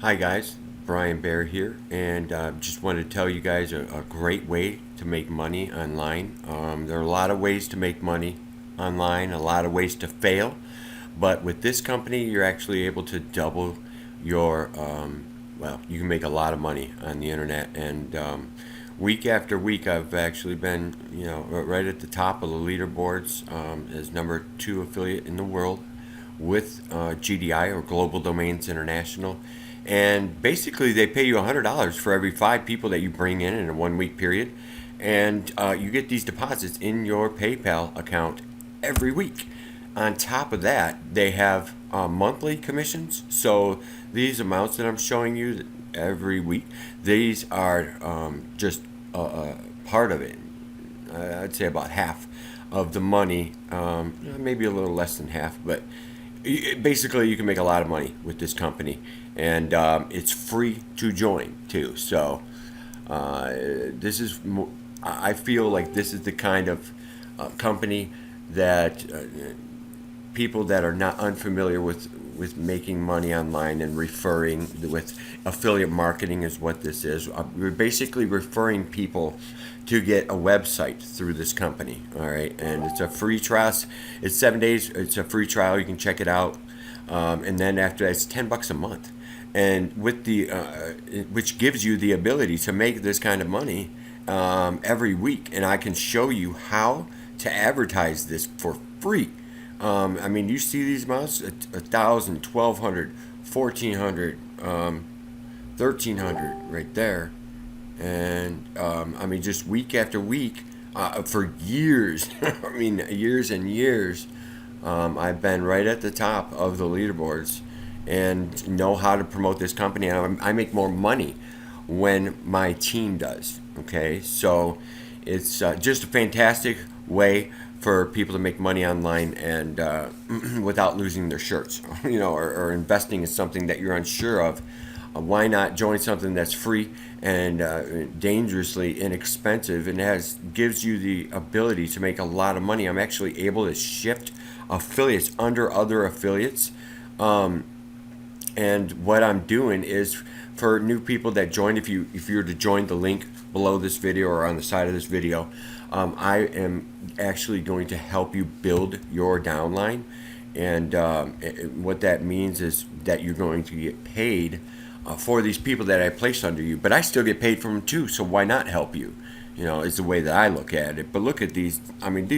Hi guys, Brian Bear here, and just wanted to tell you guys a great way to make money online. There are a lot of ways to make money online, a lot of ways to fail, but with this company, you're actually able to double your, well, you can make a lot of money on the internet, and week after week, I've actually been, right at the top of the leaderboards as number 2 affiliate in the world with GDI or Global Domains International. And basically, they pay you $100 for every 5 people that you bring in a 1 week period. And you get these deposits in your PayPal account every week. On top of that, they have monthly commissions. So these amounts that I'm showing you every week, these are just part of it. I'd say about half of the money, maybe a little less than half, but basically you can make a lot of money with this company, and it's free to join too. So this is I feel like this is the kind of company that people that are not unfamiliar with making money online and referring with affiliate marketing is what this is. We're basically referring people to get a website through this company. All right, and it's a free trial. It's 7 days. It's a free trial. You can check it out, and then after that, it's $10 a month, and with the which gives you the ability to make this kind of money every week. And I can show you how to advertise this for free. I mean, you see these amounts: 1,000, 1,200, 1,400, 1,300 right there. And I mean, just week after week for years. I mean, years and years. I've been right at the top of the leaderboards and know how to promote this company. And I make more money when my team does. Okay, so it's just a fantastic way for people to make money online and without losing their shirts, or investing in something that you're unsure of. Why not join something that's free and dangerously inexpensive, and gives you the ability to make a lot of money? I'm actually able to shift affiliates under other affiliates, and what I'm doing is for new people that join. If you were to join the link below this video or on the side of this video, I am actually going to help you build your downline, and what that means is that you're going to get paid for these people that I placed under you, but I still get paid from them too. So why not help you? Is the way that I look at it. But look at these. I mean,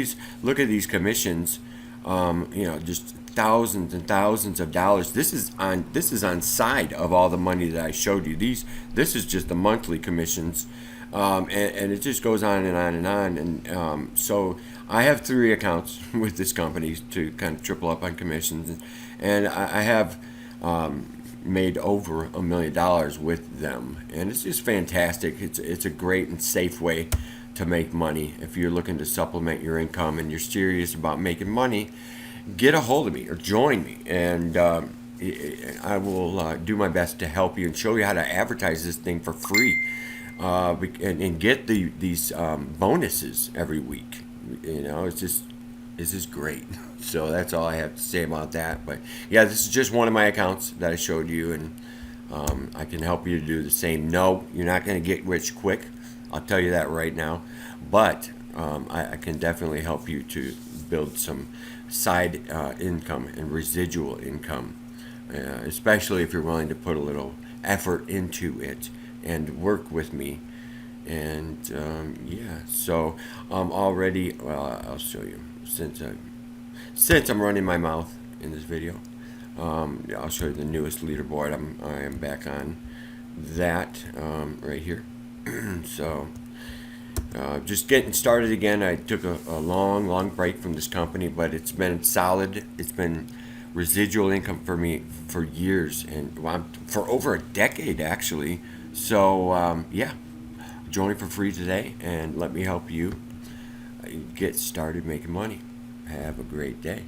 look at these commissions. Just thousands and thousands of dollars. This is on side of all the money that I showed you. This is just the monthly commissions, and it just goes on and on and on. And so I have 3 accounts with this company to kind of triple up on commissions, and I have made over $1 million with them, and it's just fantastic. It's a great and safe way to make money. If you're looking to supplement your income and you're serious about making money, get a hold of me or join me, and I will do my best to help you and show you how to advertise this thing for free, and get these bonuses every week. It's just great. So that's all I have to say about that. But yeah, this is just one of my accounts that I showed you, and I can help you to do the same. No, you're not going to get rich quick. I'll tell you that right now. But I can definitely help you to build some side income and residual income, especially if you're willing to put a little effort into it and work with me. And yeah, so already, well, I'll show you since I'm running my mouth in this video. I'll show you the newest leaderboard. I am back on that right here. So just getting started again. I took a long break from this company, but it's been solid. It's been residual income for me for years, and for over a decade actually. So yeah, join for free today and let me help you get started making money. Have a great day.